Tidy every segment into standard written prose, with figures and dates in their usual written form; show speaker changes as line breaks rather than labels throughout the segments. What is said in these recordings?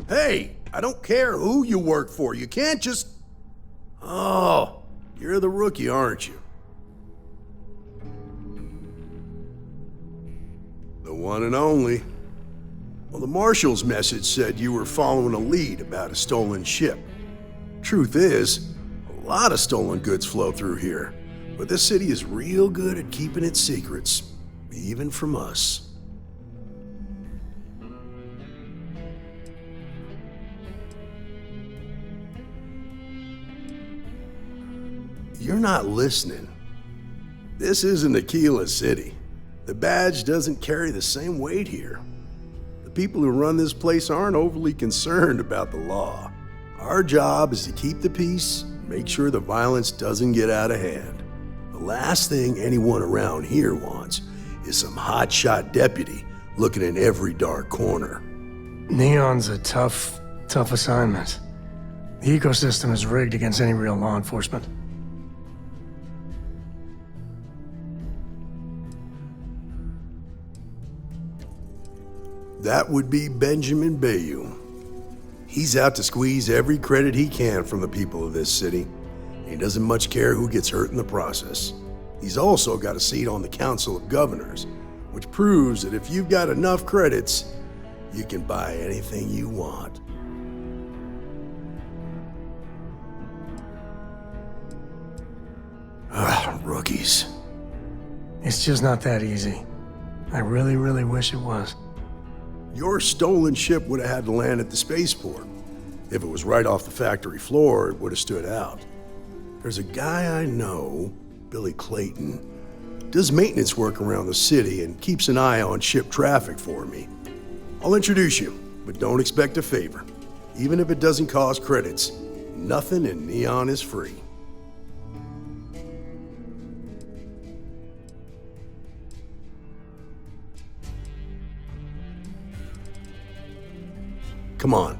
Hey, I don't care who you work for. You can't just... Oh, you're the rookie, aren't you? The one and only. Well, the Marshal's message said you were following a lead about a stolen ship. Truth is, a lot of stolen goods flow through here, but this city is real good at keeping its secrets, even from us. You're not listening. This isn't Aquila City. The badge doesn't carry the same weight here. The people who run this place aren't overly concerned about the law. Our job is to keep the peace and make sure the violence doesn't get out of hand. The last thing anyone around here wants is some hotshot deputy looking in every dark corner.
Neon's a tough assignment. The ecosystem is rigged against any real law enforcement.
That would be Benjamin Bayou. He's out to squeeze every credit he can from the people of this city. He doesn't much care who gets hurt in the process. He's also got a seat on the Council of Governors, which proves that if you've got enough credits, you can buy anything you want. Rookies.
It's just not that easy. I really, really wish it was.
Your stolen ship would have had to land at the spaceport. If it was right off the factory floor, it would have stood out. There's a guy I know, Billy Clayton, does maintenance work around the city and keeps an eye on ship traffic for me. I'll introduce you, but don't expect a favor. Even if it doesn't cost credits, nothing in Neon is free. Come on.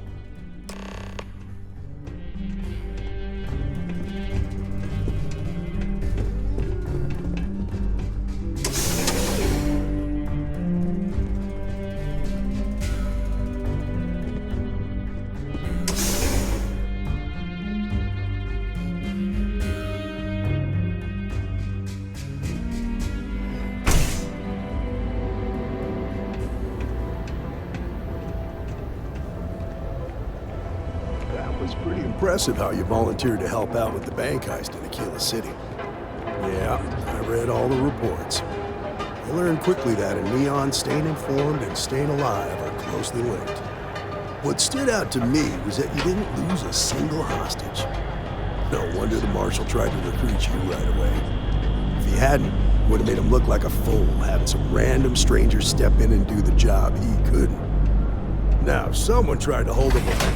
It's pretty impressive how you volunteered to help out with the bank heist in Aquila City. Yeah, I read all the reports. I learned quickly that in Neon, staying informed and staying alive are closely linked. What stood out to me was that you didn't lose a single hostage. No wonder the Marshal tried to recruit you right away. If he hadn't, it would have made him look like a fool, having some random stranger step in and do the job he couldn't. Now, if someone tried to hold him up,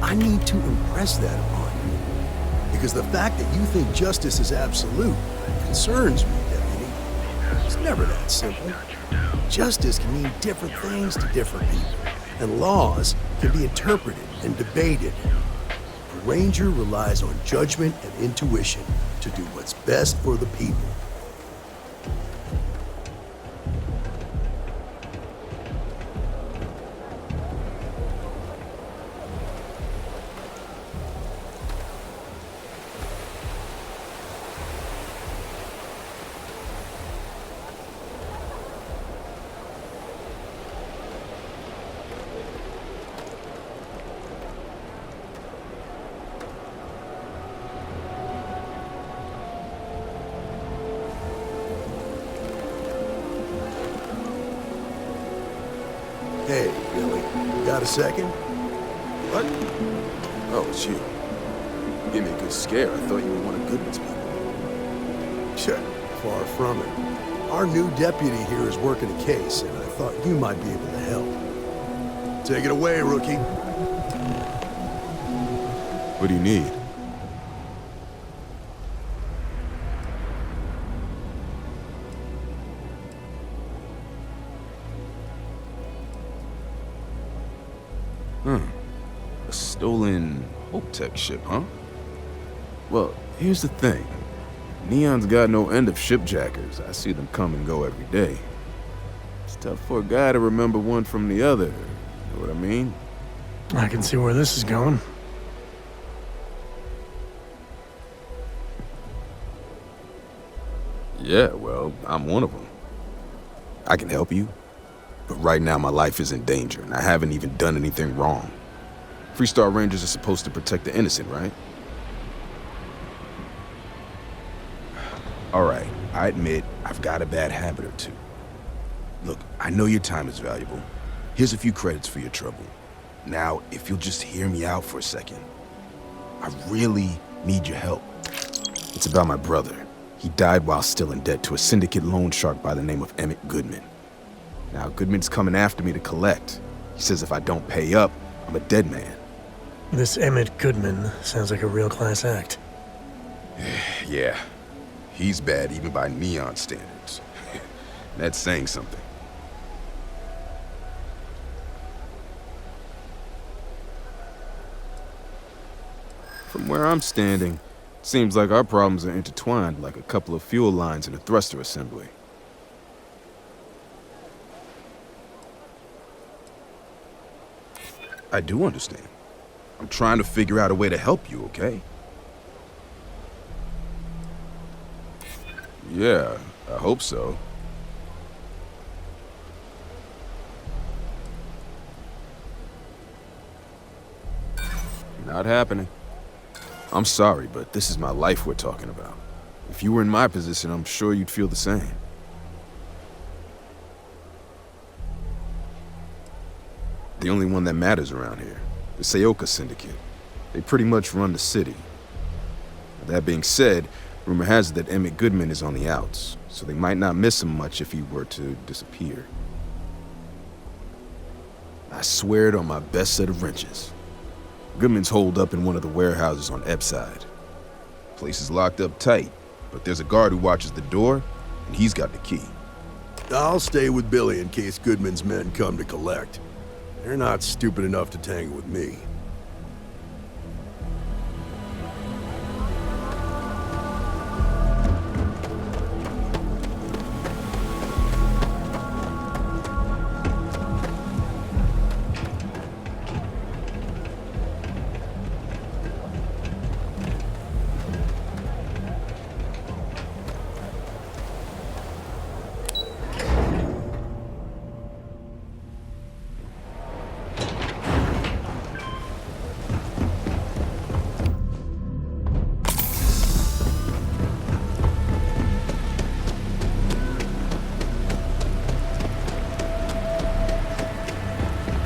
I need to impress that upon you. Because the fact that you think justice is absolute concerns me, Deputy. It's never that simple. Justice can mean different things to different people, and laws can be interpreted and debated. A ranger relies on judgment and intuition to do what's best for the people. Hey, Billy, got a second?
What? Oh, it's you. Gave me a good scare. I thought you were one of Goodman's people.
Sure, far from it. Our new deputy here is working a case, and I thought you might be able to help. Take it away, rookie.
What do you need? A stolen Hope Tech ship, huh? Well, here's the thing. Neon's got no end of shipjackers. I see them come and go every day. It's tough for a guy to remember one from the other. You know what I mean?
I can see where this is going.
Yeah, well, I'm one of them. I can help you, but right now my life is in danger, and I haven't even done anything wrong. Freestar Rangers are supposed to protect the innocent, right? All right, I admit I've got a bad habit or two. Look, I know your time is valuable. Here's a few credits for your trouble. Now, if you'll just hear me out for a second. I really need your help. It's about my brother. He died while still in debt to a syndicate loan shark by the name of Emmett Goodman. Now, Goodman's coming after me to collect. He says if I don't pay up, I'm a dead man.
This Emmett Goodman sounds like a real class act.
Yeah, he's bad even by Neon standards. That's saying something. From where I'm standing, seems like our problems are intertwined like a couple of fuel lines in a thruster assembly. I do understand. I'm trying to figure out a way to help you, okay? Yeah, I hope so. Not happening. I'm sorry, but this is my life we're talking about. If you were in my position, I'm sure you'd feel the same. The only one that matters around here, the Seoka Syndicate. They pretty much run the city. That being said, rumor has it that Emmett Goodman is on the outs, so they might not miss him much if he were to disappear. I swear it on my best set of wrenches. Goodman's holed up in one of the warehouses on Epside. Place is locked up tight, but there's a guard who watches the door, and he's got the key.
I'll stay with Billy in case Goodman's men come to collect. They're not stupid enough to tangle with me.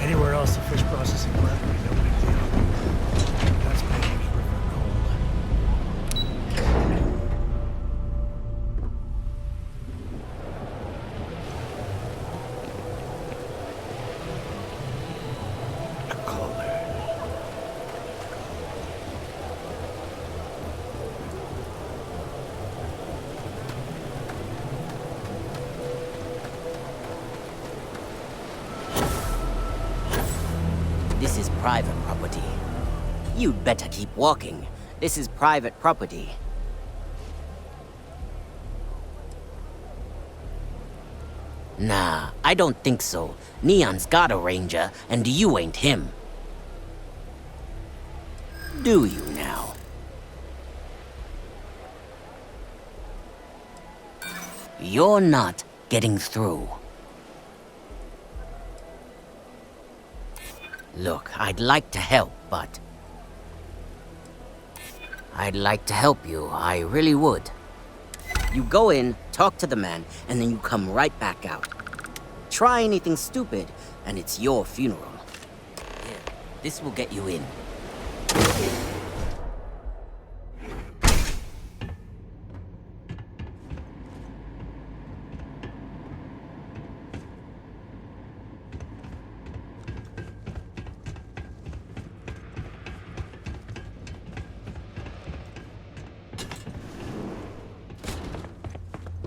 Anywhere else the fish processing plant would be no big deal. That's making it river cold.
This is private property. You'd better keep walking. This is private property. Nah, I don't think so. Neon's got a ranger, and you ain't him. Do you now? You're not getting through. Look, I'd like to help, but... I'd like to help you, I really would. You go in, talk to the man, and then you come right back out. Try anything stupid, and it's your funeral. Here, this will get you in.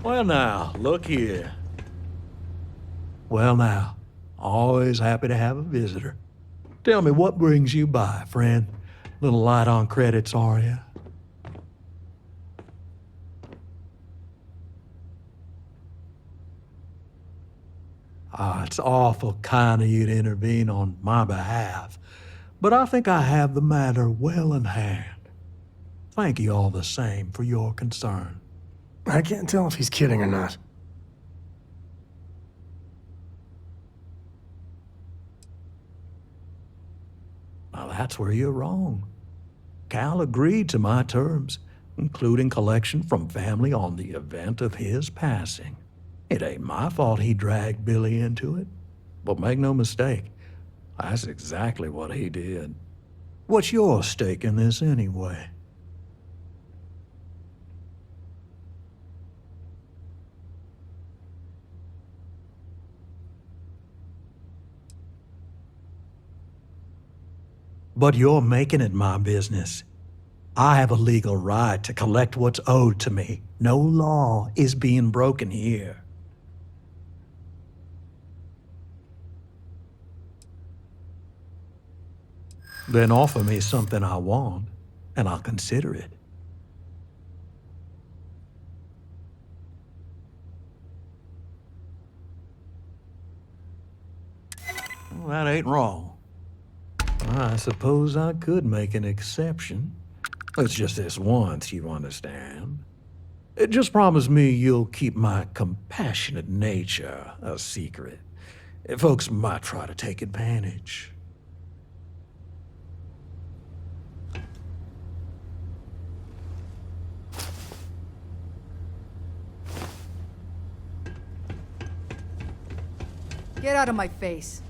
Well now, look here. Well now, always happy to have a visitor.
Tell me, what brings you by, friend? Little light on credits, are you? It's awful kind of you to intervene on my behalf, but I think I have the matter well in hand. Thank you all the same for your concern.
I can't tell if he's kidding or not.
Now that's where you're wrong. Cal agreed to my terms, including collection from family on the event of his passing. It ain't my fault he dragged Billy into it. But make no mistake, that's exactly what he did. What's your stake in this anyway? But you're making it my business. I have a legal right to collect what's owed to me. No law is being broken here. Then offer me something I want, and I'll consider it. Well, that ain't wrong. I suppose I could make an exception. It's just this once, you understand. Just promise me you'll keep my compassionate nature a secret. Folks might try to take advantage.
Get out of my face.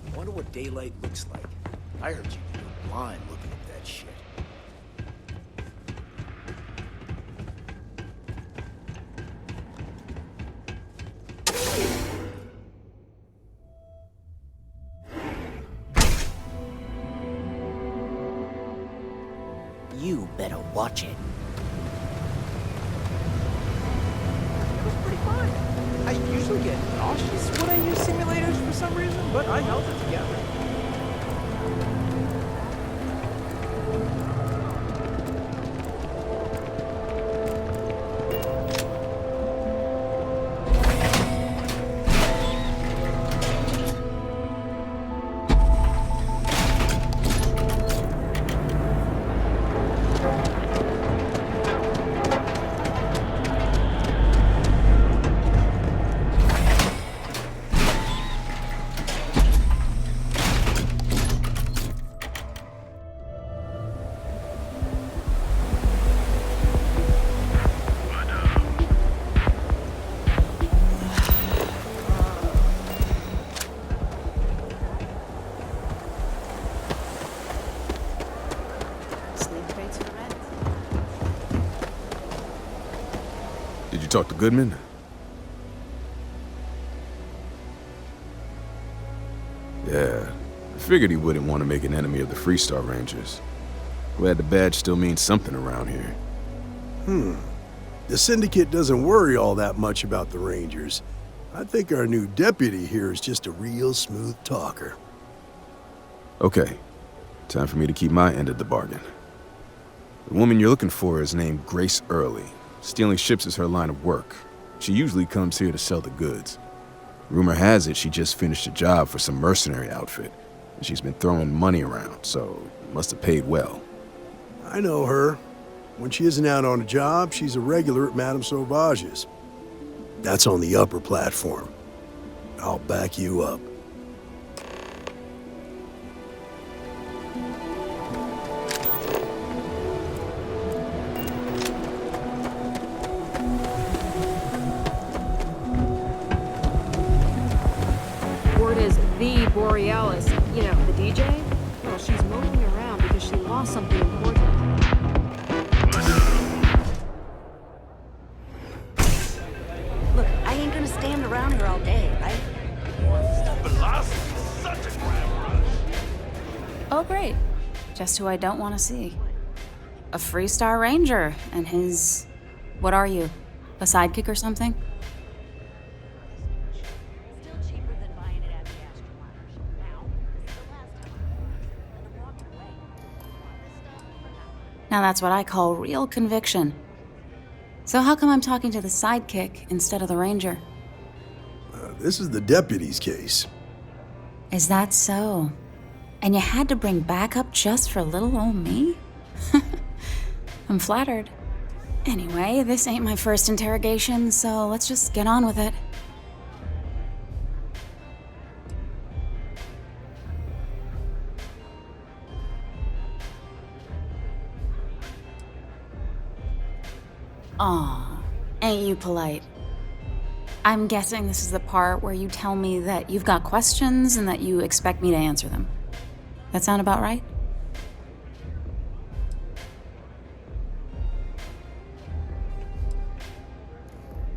I wonder what daylight looks like. I heard you were blind looking at that shit.
You better watch it.
It was pretty fun. I usually get nauseous when I use simulators for some reason, but I held it together.
Did you talk to Goodman? Yeah, I figured he wouldn't want to make an enemy of the Freestar Rangers. Glad the badge still means something around here.
The Syndicate doesn't worry all that much about the Rangers. I think our new deputy here is just a real smooth talker.
Okay, time for me to keep my end of the bargain. The woman you're looking for is named Grace Early. Stealing ships is her line of work. She usually comes here to sell the goods. Rumor has it she just finished a job for some mercenary outfit, and she's been throwing money around, so must have paid well.
I know her. When she isn't out on a job, she's a regular at Madame Sauvage's. That's on the upper platform. I'll back you up.
Word is the Borealis, you know, the DJ? Well, she's moping around because she lost something important.
Look, I ain't gonna stand around here all day, right?
Oh, great. Just who I don't want to see. A Freestar Ranger and his... What are you? A sidekick or something? Now that's what I call real conviction. So how come I'm talking to the sidekick instead of the ranger?
This is the deputy's case.
Is that so? And you had to bring backup just for little old me? I'm flattered. Anyway, this ain't my first interrogation, so let's just get on with it. Aw, ain't you polite? I'm guessing this is the part where you tell me that you've got questions and that you expect me to answer them. That sound about right?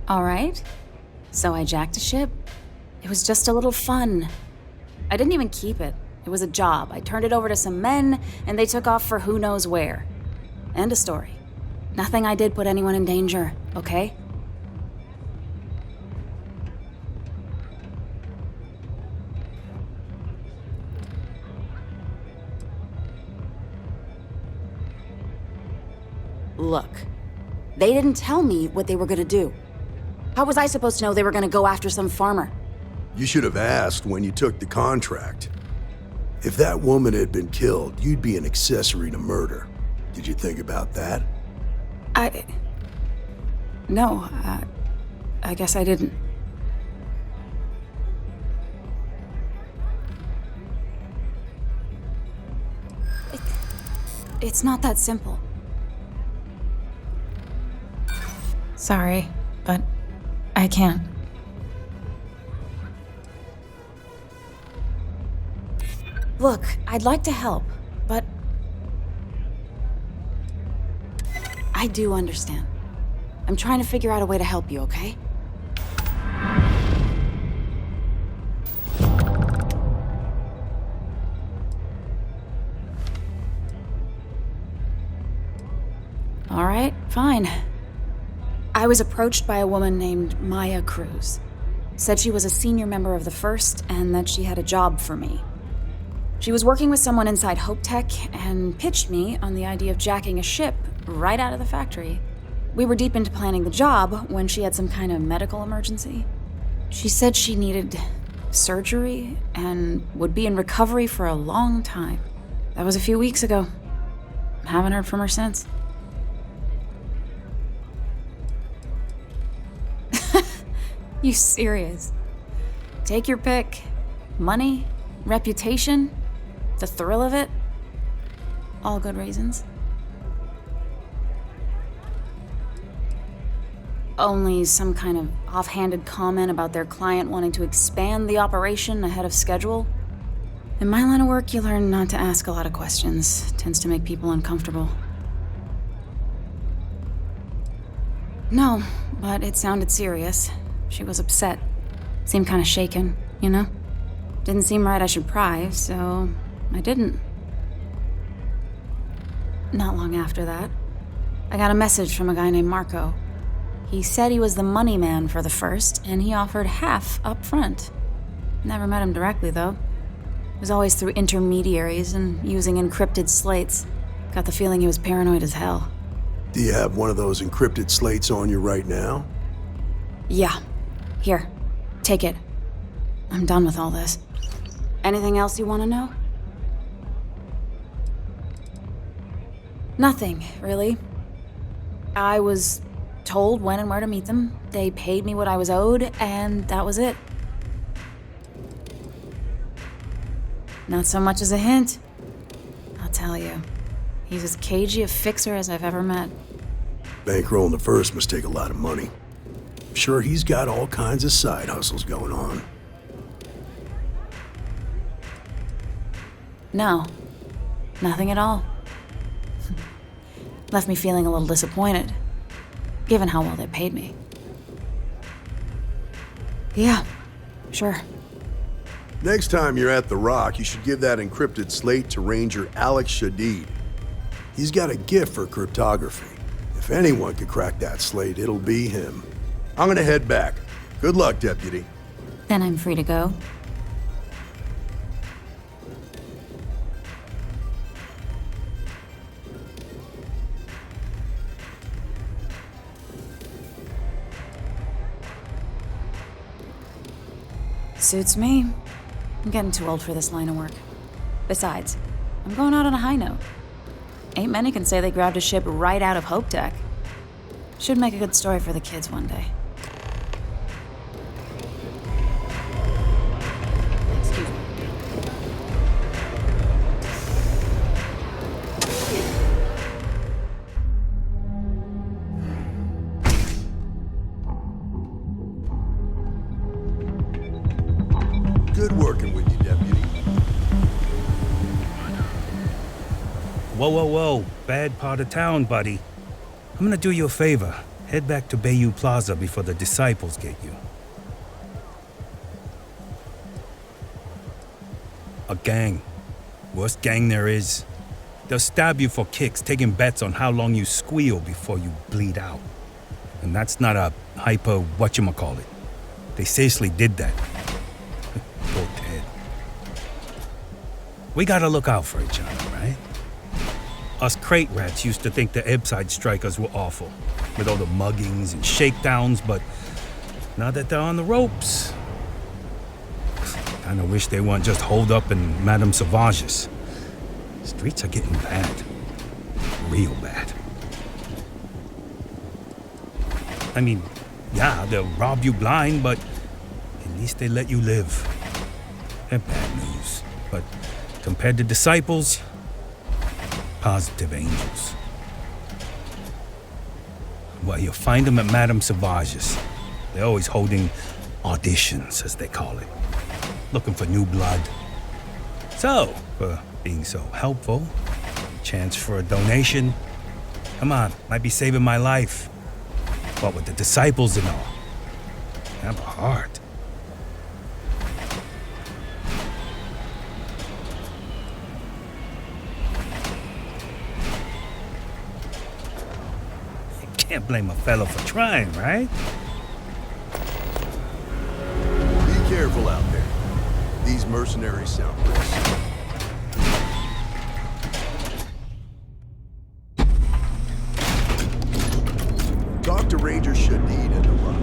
All right. So I jacked a ship. It was just a little fun. I didn't even keep it. It was a job. I turned it over to some men, and they took off for who knows where. End of story. Nothing I did put anyone in danger, okay? Look, they didn't tell me what they were gonna do. How was I supposed to know they were gonna go after some farmer?
You should have asked when you took the contract. If that woman had been killed, you'd be an accessory to murder. Did you think about that?
No, I guess I didn't. It's not that simple. Sorry, but I can't. Look, I'd like to help, but I do understand. I'm trying to figure out a way to help you, okay? All right, fine. I was approached by a woman named Maya Cruz. Said she was a senior member of the First and that she had a job for me. She was working with someone inside Hope Tech and pitched me on the idea of jacking a ship right out of the factory. We were deep into planning the job when she had some kind of medical emergency. She said she needed surgery and would be in recovery for a long time. That was a few weeks ago. Haven't heard from her since. You serious? Take your pick. Money, reputation, the thrill of it. All good reasons. Only some kind of offhanded comment about their client wanting to expand the operation ahead of schedule. In my line of work, you learn not to ask a lot of questions. It tends to make people uncomfortable. No, but it sounded serious. She was upset. Seemed kind of shaken, you know? Didn't seem right I should pry, so I didn't. Not long after that, I got a message from a guy named Marco. He said he was the money man for the First, and he offered half up front. Never met him directly, though. It was always through intermediaries and using encrypted slates. Got the feeling he was paranoid as hell.
Do you have one of those encrypted slates on you right now?
Yeah. Here, take it. I'm done with all this. Anything else you want to know? Nothing, really. I was told when and where to meet them. They paid me what I was owed, and that was it. Not so much as a hint. I'll tell you. He's as cagey a fixer as I've ever met.
Bankrolling the First must take a lot of money. I'm sure he's got all kinds of side hustles going on.
No. Nothing at all. Left me feeling a little disappointed, given how well they paid me. Yeah, sure.
Next time you're at the Rock, you should give that encrypted slate to Ranger Alex Shadid. He's got a gift for cryptography. If anyone could crack that slate, it'll be him. I'm gonna head back. Good luck, Deputy.
Then I'm free to go. Suits me. I'm getting too old for this line of work. Besides, I'm going out on a high note. Ain't many can say they grabbed a ship right out of Hope Tech. Should make a good story for the kids one day.
Excuse me.
Good working with you, Deputy.
Whoa, whoa, whoa. Bad part of town, buddy. I'm gonna do you a favor. Head back to Bayou Plaza before the disciples get you. A gang. Worst gang there is. They'll stab you for kicks, taking bets on how long you squeal before you bleed out. And that's not a hyper whatchamacallit. They seriously did that. Poor Ted. We gotta look out for each other, right? Us crate rats used to think the Ebbside strikers were awful, with all the muggings and shakedowns, but now that they're on the ropes, kinda wish they weren't just holed up in Madame Sauvage's. Streets are getting bad. Real bad. I mean, yeah, they'll rob you blind, but at least they let you live. They're bad news, but compared to disciples, positive angels. Well, you'll find them at Madame Sauvage's. They're always holding auditions, as they call it. Looking for new blood. So, for being so helpful, chance for a donation. Come on, might be saving my life. What with the disciples and all. Have a heart. Can't blame a fellow for trying, right?
Be careful out there. These mercenaries sound risky. Talk to Ranger Shadid at the rock.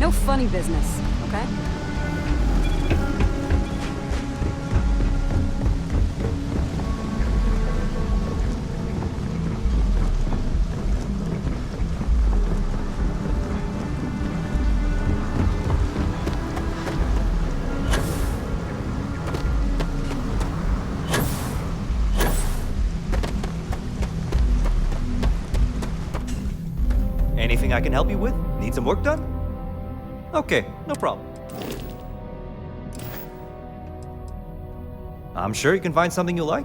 No funny business, okay?
Anything I can help you with? Need some work done? Okay, no problem. I'm sure you can find something you like.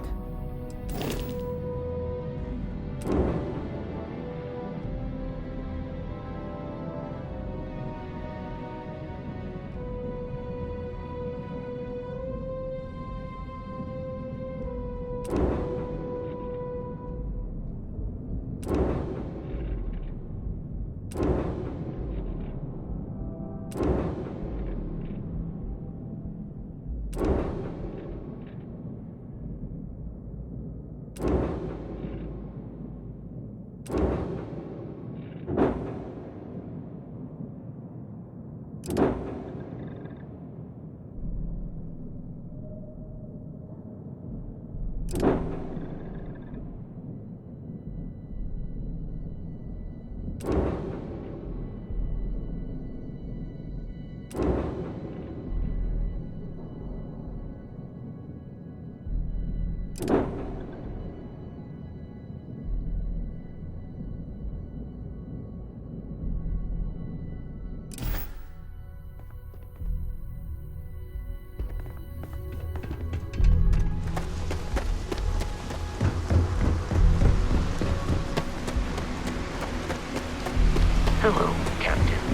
Hello, Captain.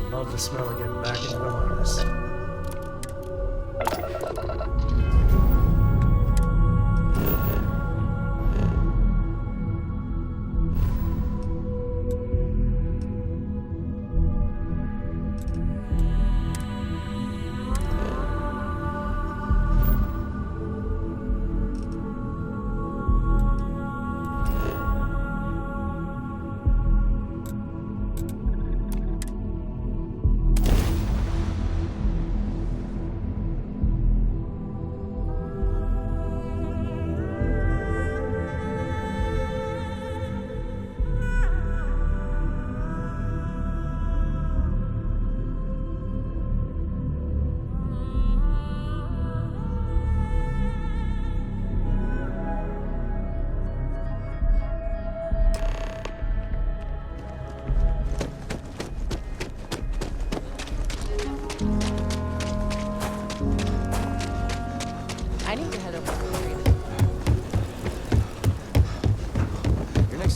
I love the smell of getting back into the harness.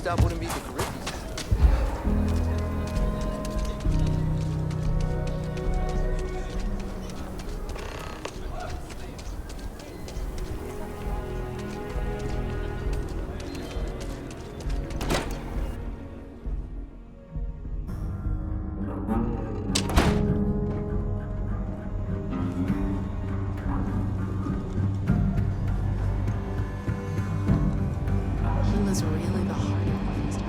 stop wouldn't be the Caribbean.
He was really the heart of Bethesda.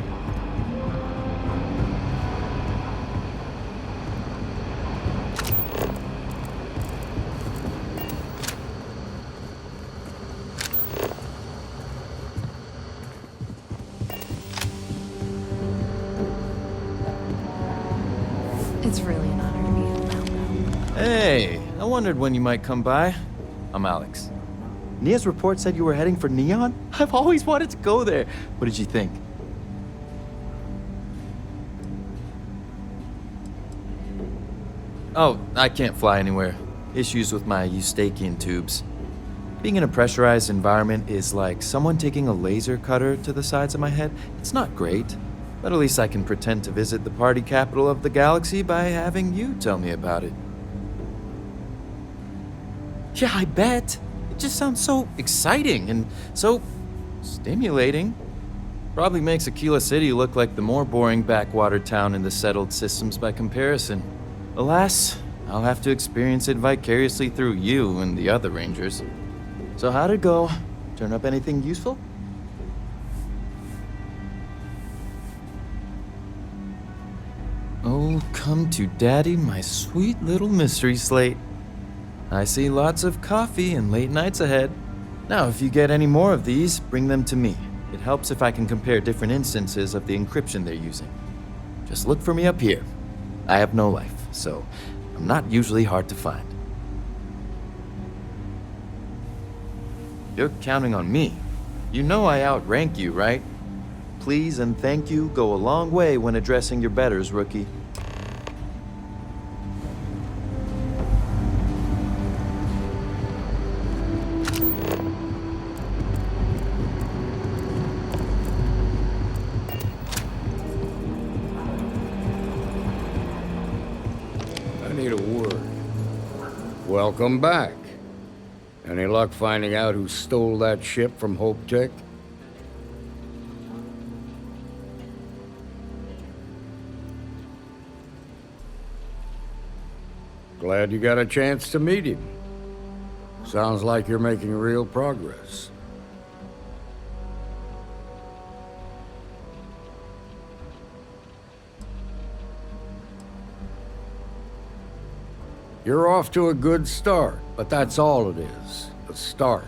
It's really an honor to be around.
Hey, I wondered when you might come by. I'm Alex. Nia's report said you were heading for Neon? I've always wanted to go there. What did you think? Oh, I can't fly anywhere. Issues with my Eustachian tubes. Being in a pressurized environment is like someone taking a laser cutter to the sides of my head. It's not great, but at least I can pretend to visit the party capital of the galaxy by having you tell me about it. Yeah, I bet. It just sounds so exciting and so stimulating. Probably makes Aquila City look like the more boring backwater town in the settled systems by comparison. Alas, I'll have to experience it vicariously through you and the other rangers. So how'd it go? Turn up anything useful? Oh, come to daddy, my sweet little mystery slate. I see lots of coffee and late nights ahead. Now, if you get any more of these, bring them to me. It helps if I can compare different instances of the encryption they're using. Just look for me up here. I have no life, so I'm not usually hard to find. You're counting on me. You know I outrank you, right? Please and thank you go a long way when addressing your betters, rookie.
I need a word. Welcome back. Any luck finding out who stole that ship from Hope Tech? Glad you got a chance to meet him. Sounds like you're making real progress. You're off to a good start, but that's all it is, a start.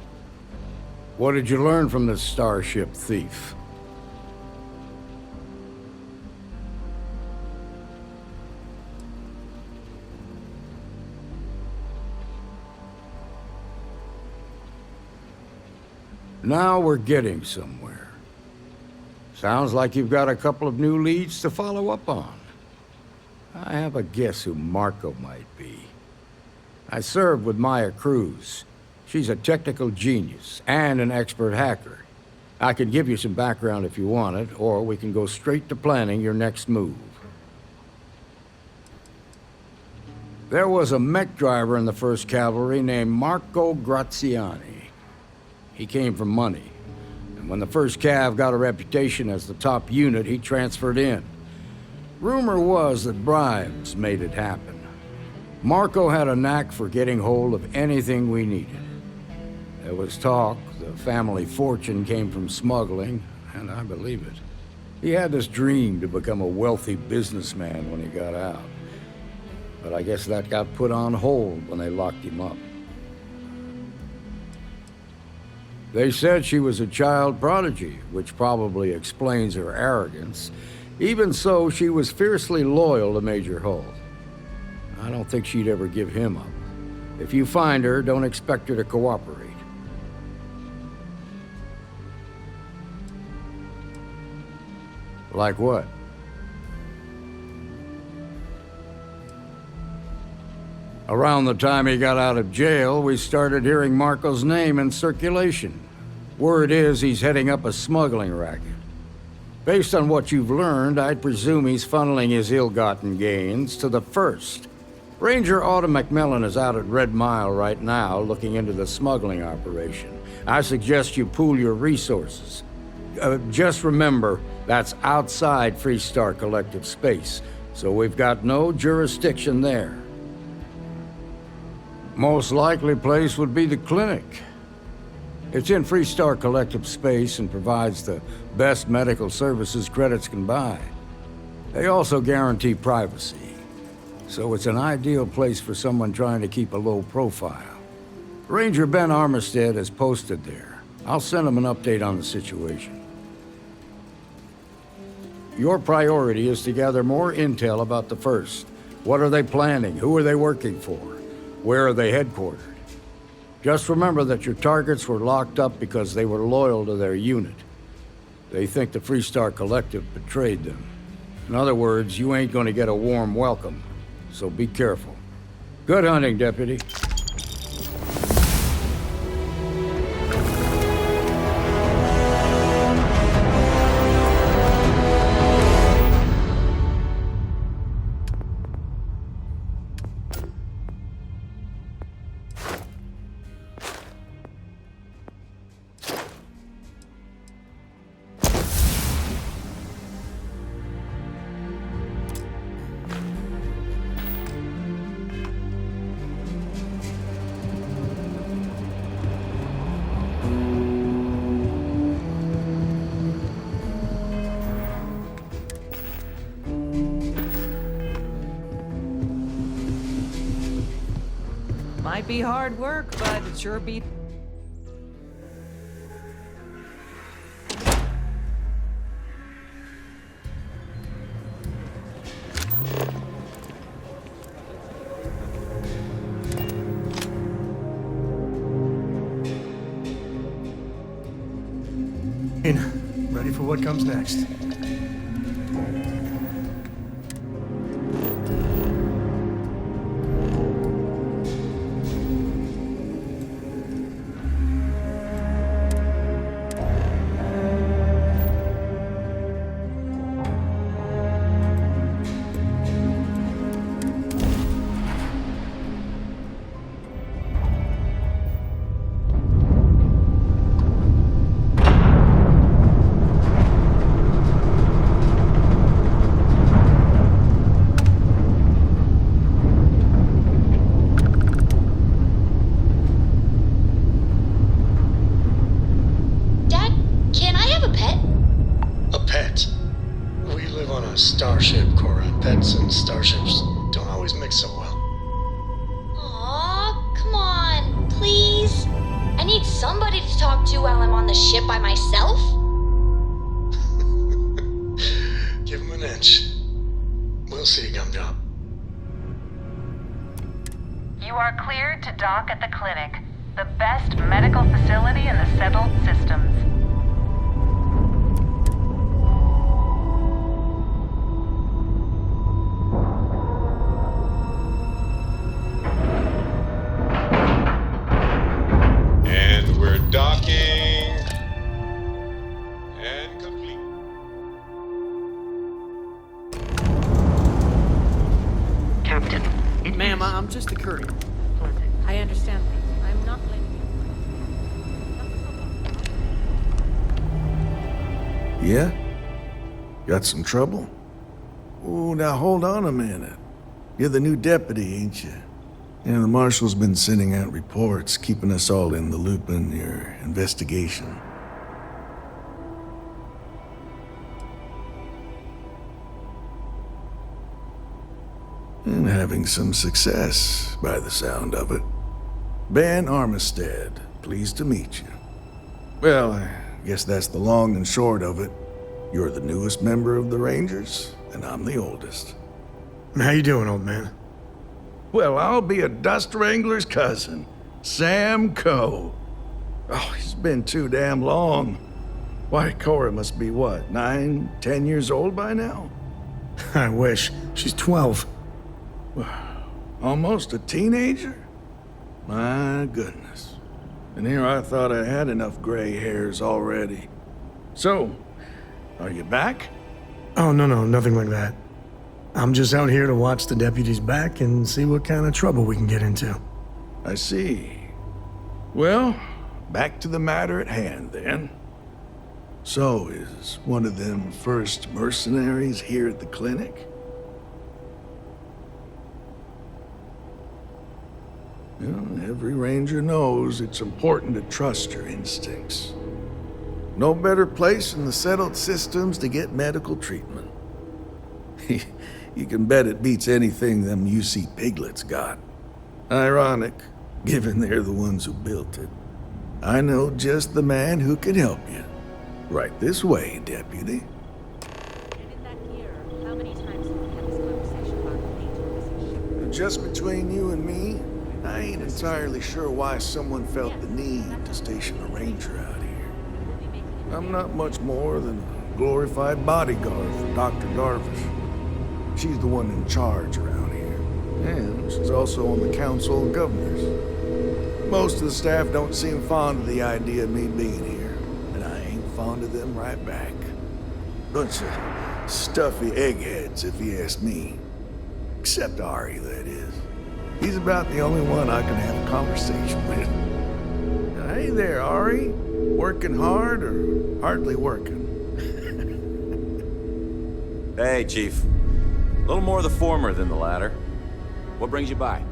What did you learn from this starship thief? Now we're getting somewhere. Sounds like you've got a couple of new leads to follow up on. I have a guess who Marco might be. I served with Maya Cruz. She's a technical genius and an expert hacker. I can give you some background if you want it, or we can go straight to planning your next move. There was a mech driver in the 1st Cavalry named Marco Graziani. He came from money, and when the 1st Cav got a reputation as the top unit, he transferred in. Rumor was that bribes made it happen. Marco had a knack for getting hold of anything we needed. There was talk the family fortune came from smuggling, and I believe it. He had this dream to become a wealthy businessman when he got out. But I guess that got put on hold when they locked him up. They said she was a child prodigy, which probably explains her arrogance. Even so, she was fiercely loyal to Major Hull. I don't think she'd ever give him up. If you find her, don't expect her to cooperate. Like what? Around the time he got out of jail, we started hearing Marco's name in circulation. Word is he's heading up a smuggling racket. Based on what you've learned, I'd presume he's funneling his ill-gotten gains to the first. Ranger Autumn McMillan is out at Red Mile right now looking into the smuggling operation. I suggest you pool your resources. Just remember, that's outside Freestar Collective space, so we've got no jurisdiction there. Most likely place would be the clinic. It's in Freestar Collective space and provides the best medical services credits can buy. They also guarantee privacy, so it's an ideal place for someone trying to keep a low profile. Ranger Ben Armistead is posted there. I'll send him an update on the situation. Your priority is to gather more intel about the First. What are they planning? Who are they working for? Where are they headquartered? Just remember that your targets were locked up because they were loyal to their unit. They think the Freestar Collective betrayed them. In other words, you ain't gonna get a warm welcome, so be careful. Good hunting, Deputy.
Might be hard work, but it sure beat.
Ready for what comes next.
Starship, Cora. Pets and starships don't always mix so well.
Aw, come on, please. I need somebody to talk to while I'm on the ship by myself.
Give him an inch. We'll see, Gumdrop.
You are cleared to dock at the clinic, the best medical facility in the settled systems.
And we're docking. And complete.
Captain.
Ma'am, I'm just a courier.
I understand. I'm not blaming you.
Yeah? Got some trouble? Oh, now hold on a minute. You're the new deputy, ain't you? Yeah, the marshal's been sending out reports, keeping us all in the loop in your investigation. And having some success, by the sound of it. Ben Armistead, pleased to meet you. Well, I guess that's the long and short of it. You're the newest member of the Rangers, and I'm the oldest.
How you doing, old man?
Well, I'll be a dust wrangler's cousin, Sam Coe. Oh, it's been too damn long. Why, Cora must be what, 9, 10 years old by now?
I wish. She's 12.
Almost a teenager? My goodness. And here I thought I had enough gray hairs already. So,
Are you back?
Oh, no, nothing like that. I'm just out here to watch the deputies back and see what kind of trouble we can get into.
I see. Well, back to the matter at hand, then. So, is one of them first mercenaries here at the clinic? Well, every ranger knows it's important to trust your instincts. No better place in the settled systems to get medical treatment. You can bet it beats anything them UC piglets got. Ironic, given they're the ones who built it. I know just the man who can help you. Right this way, Deputy. Just between you and me, I ain't entirely sure why someone felt the need to station a ranger out here. I'm not much more than a glorified bodyguard for Dr. Darvish. She's the one in charge around here, and she's also on the Council of Governors. Most of the staff don't seem fond of the idea of me being here, and I ain't fond of them right back. Bunch of stuffy eggheads, if you ask me. Except Ari, that is. He's about the only one I can have a conversation with. Hey there, Ari. Working hard or hardly working?
Hey, Chief. A little more the former than the latter. What brings you by?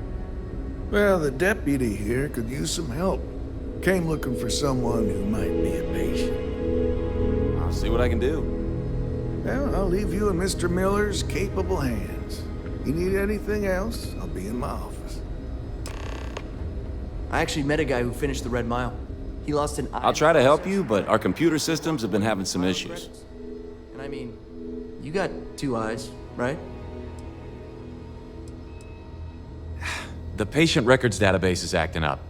Well, the deputy here could use some help. Came looking for someone who might be a patient.
I'll see what I can do.
Well, I'll leave you in Mr. Miller's capable hands. You need anything else, I'll be in my office.
I actually met a guy who finished the Red Mile. He lost an eye.
I'll try to help you, but our computer systems have been having some issues.
And I mean, you got 2 eyes, right?
The patient records database is acting up.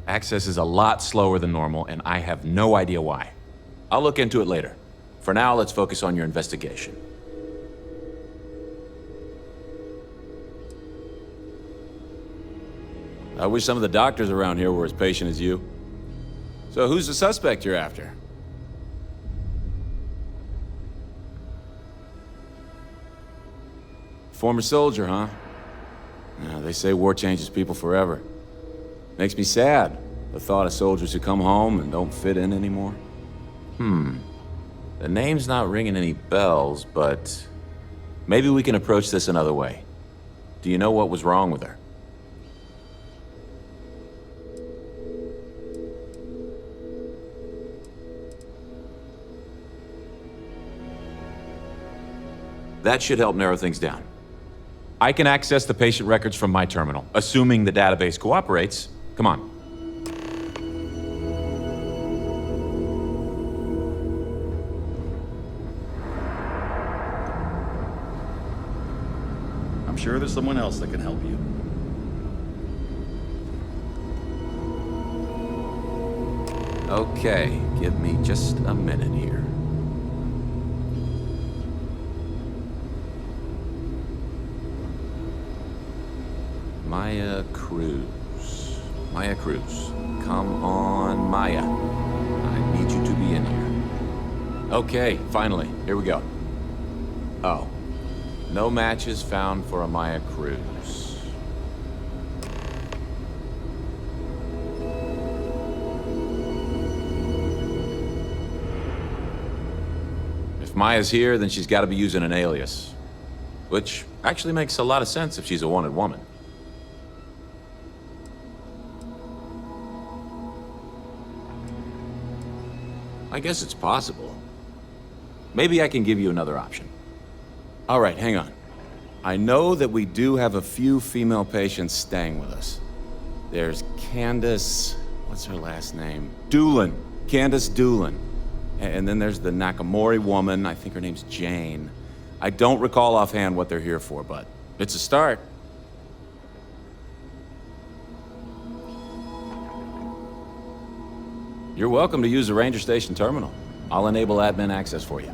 Access is a lot slower than normal, and I have no idea why. I'll look into it later. For now, let's focus on your investigation. I wish some of the doctors around here were as patient as you. So who's the suspect you're after? Former soldier, huh? Yeah, they say war changes people forever. Makes me sad, the thought of soldiers who come home and don't fit in anymore. The name's not ringing any bells, but maybe we can approach this another way. Do you know what was wrong with her? That should help narrow things down. I can access the patient records from my terminal, assuming the database cooperates. Come on.
I'm sure there's someone else that can help you.
Okay, give me just a minute here. Maya Cruz. Maya Cruz. Come on, Maya. I need you to be in here. Okay, finally. Here we go. Oh. No matches found for a Maya Cruz. If Maya's here, then she's got to be using an alias. Which actually makes a lot of sense if she's a wanted woman. I guess it's possible. Maybe I can give you another option. All right, hang on. I know that we do have a few female patients staying with us. There's Candace... what's her last name? Doolin. Candace Doolin. And then there's the Nakamori woman. I think her name's Jane. I don't recall offhand what they're here for, but it's a start. You're welcome to use the Ranger Station terminal. I'll enable admin access for you.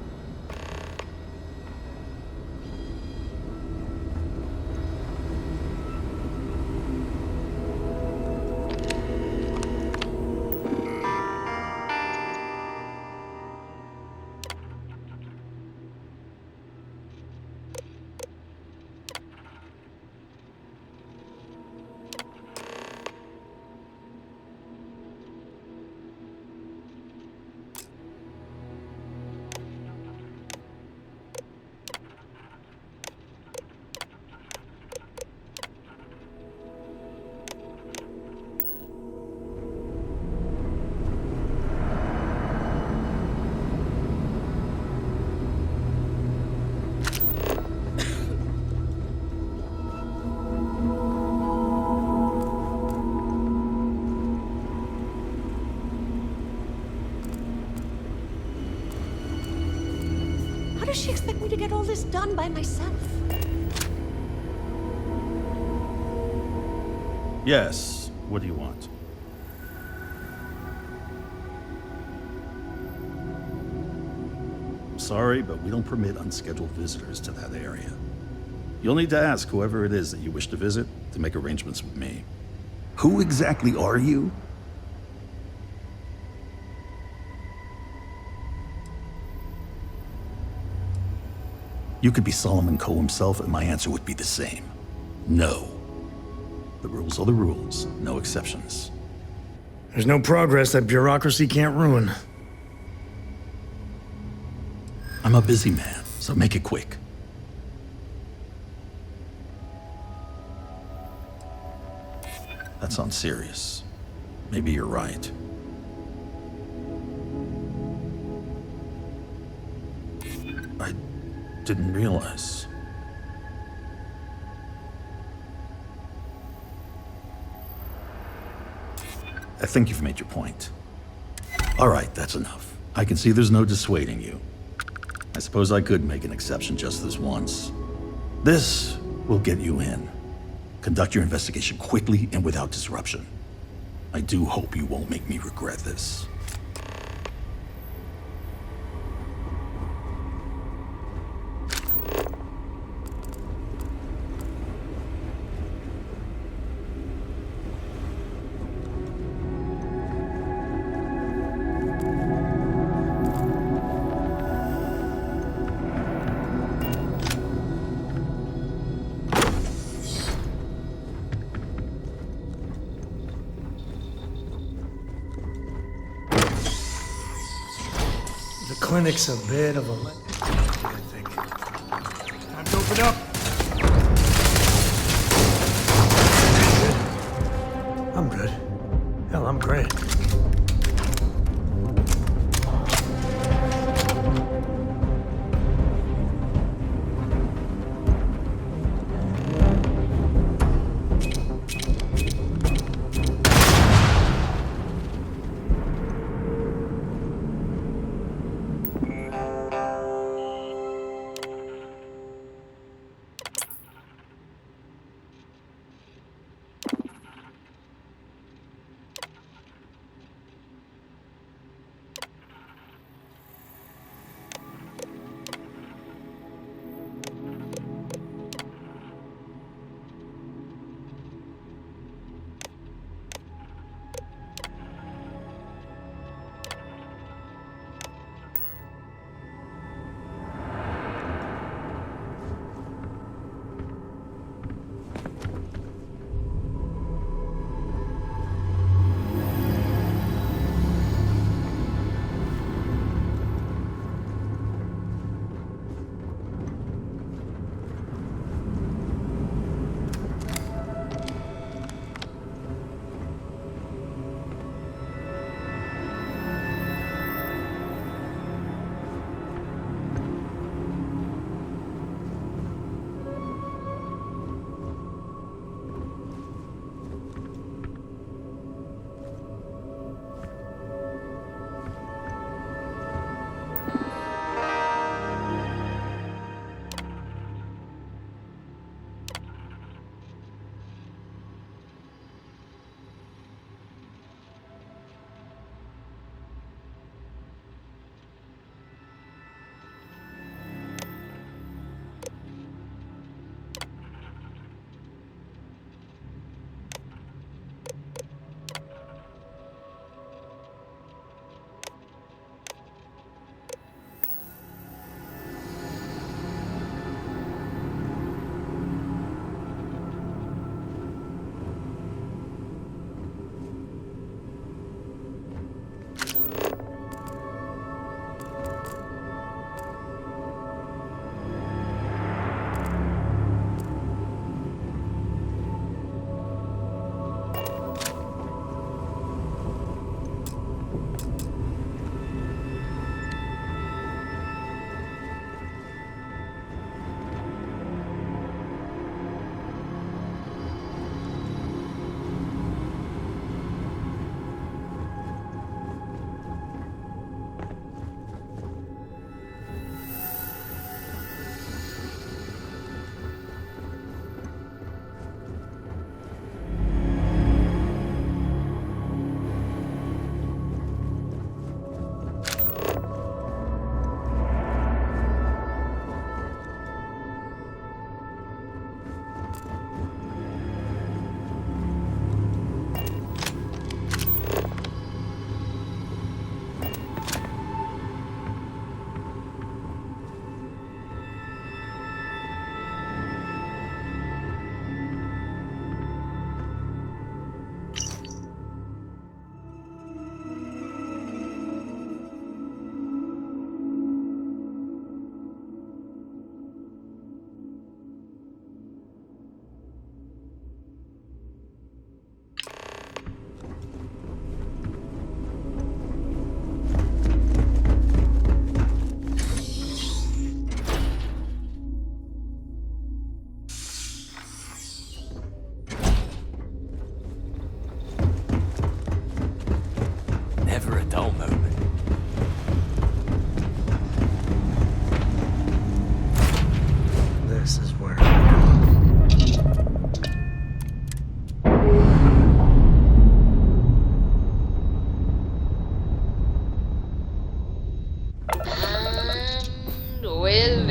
does she expect me to get all this done by myself?
Yes. What do you want? Sorry, but we don't permit unscheduled visitors to that area. You'll need to ask whoever it is that you wish to visit to make arrangements with me. Who exactly are you? You could be Solomon Coe himself, and my answer would be the same. No. The rules are the rules, no exceptions.
There's no progress that bureaucracy can't ruin.
I'm a busy man, so make it quick. That sounds serious. Maybe you're right. I didn't realize. I think you've made your point. All right, that's enough. I can see there's no dissuading you. I suppose I could make an exception just this once. This will get you in. Conduct your investigation quickly and without disruption. I do hope you won't make me regret this.
The clinic's a bit of a I think. Time to open up. I'm good. Hell, I'm great.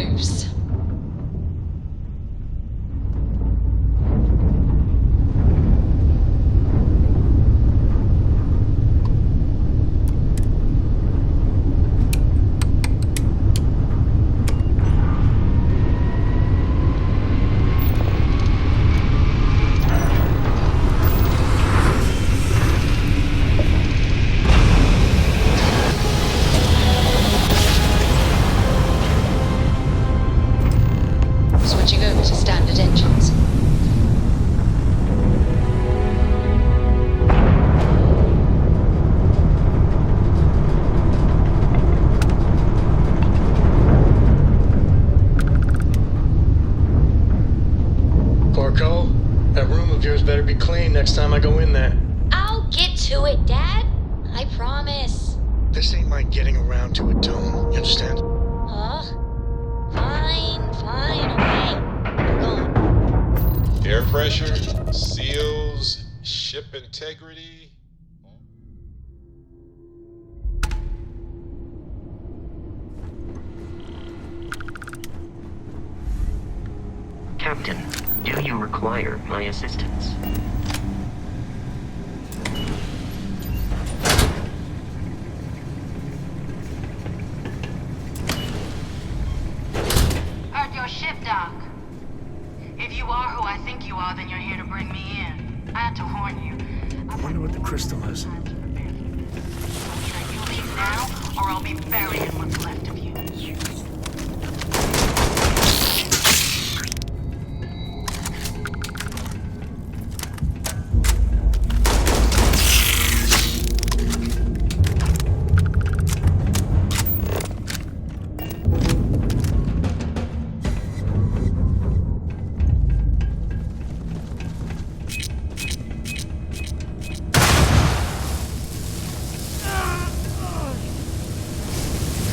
moves. Switching over to standard engines.
Corco, that room of yours better be clean next time I go in there.
I'll get to it, Dad. I promise.
This ain't my getting around to a dome, you understand?
Huh? Fine, okay. I'm going.
Air pressure, seals, ship integrity.
Captain, do you require my assistance?
At your ship, Doc. If you are who I think you are, then you're here to bring me in. I had to warn you.
I wonder what the crystal is.
Either you leave now, or I'll be burying what's left of you.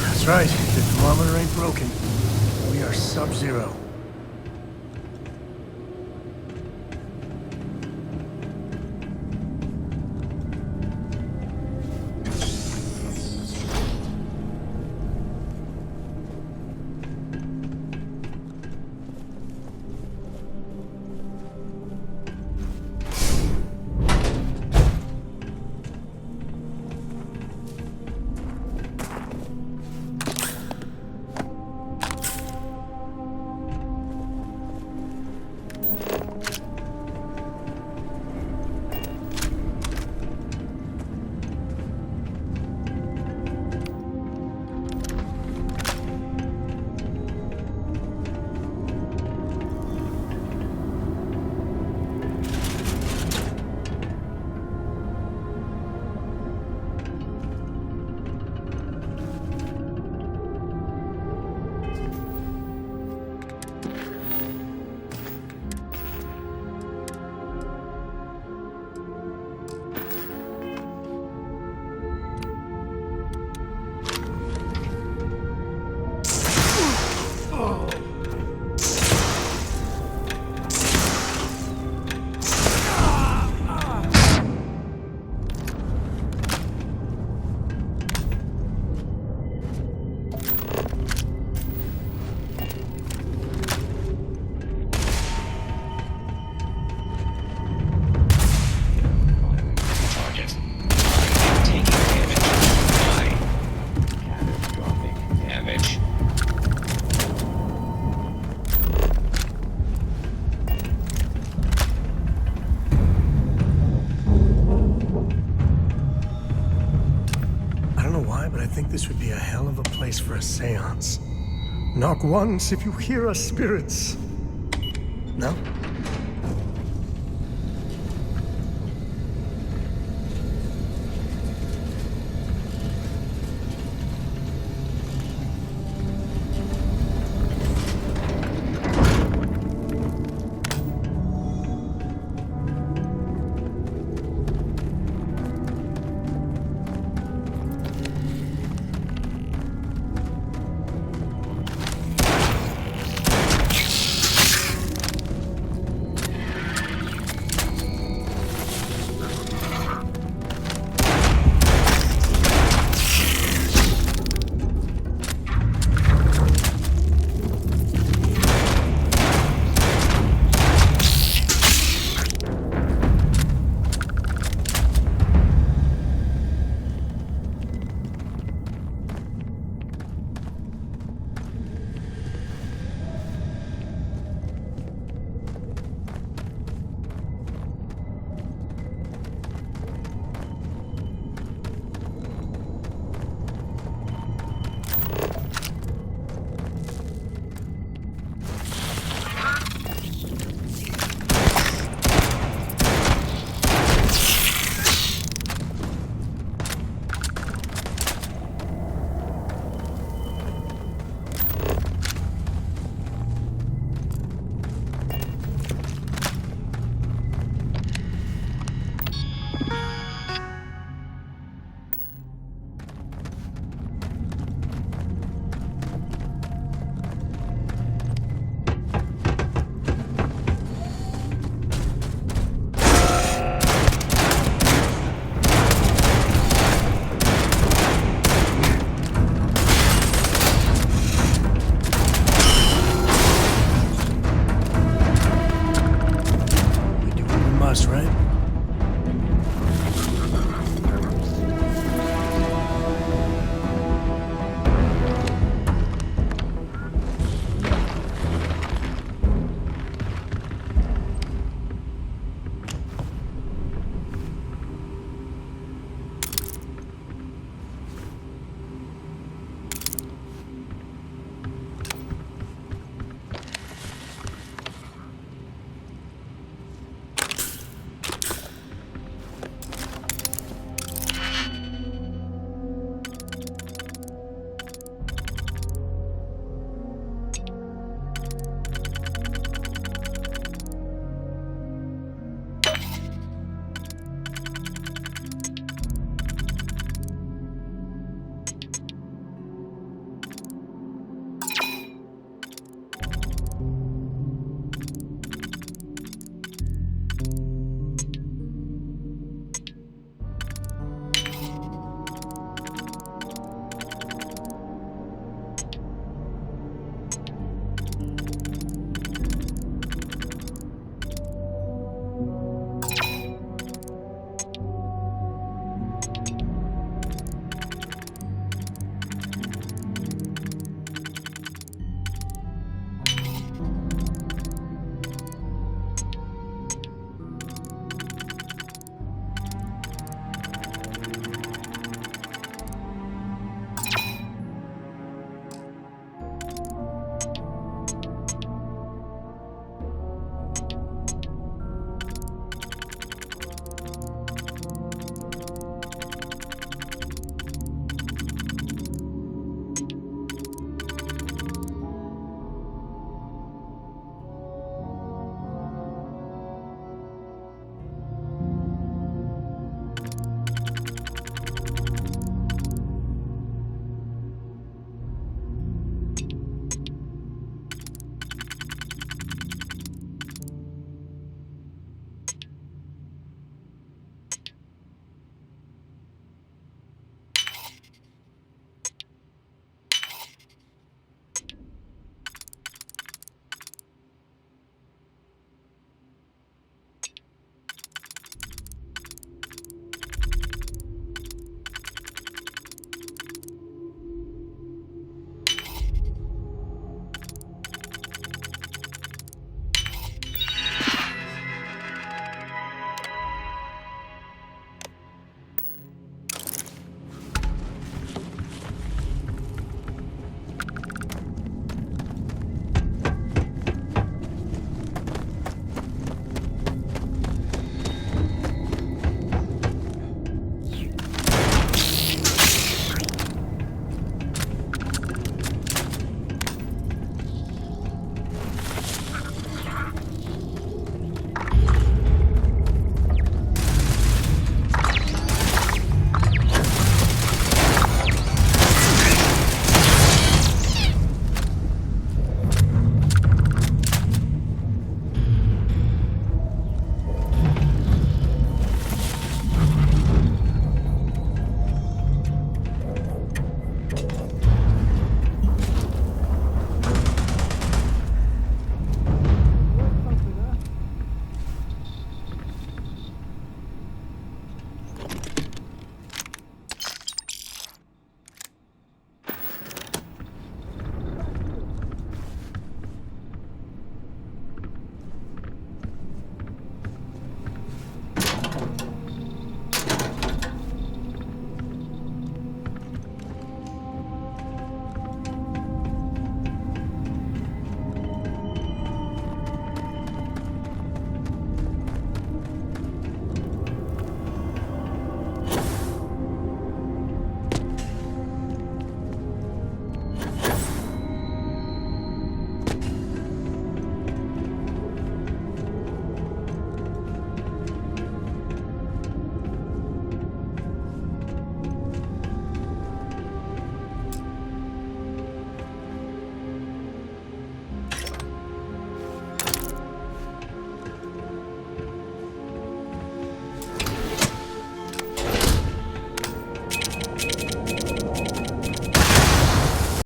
That's right. The thermometer ain't broken. We are sub-zero. This would be a hell of a place for a seance. Knock once if you hear us, spirits. No?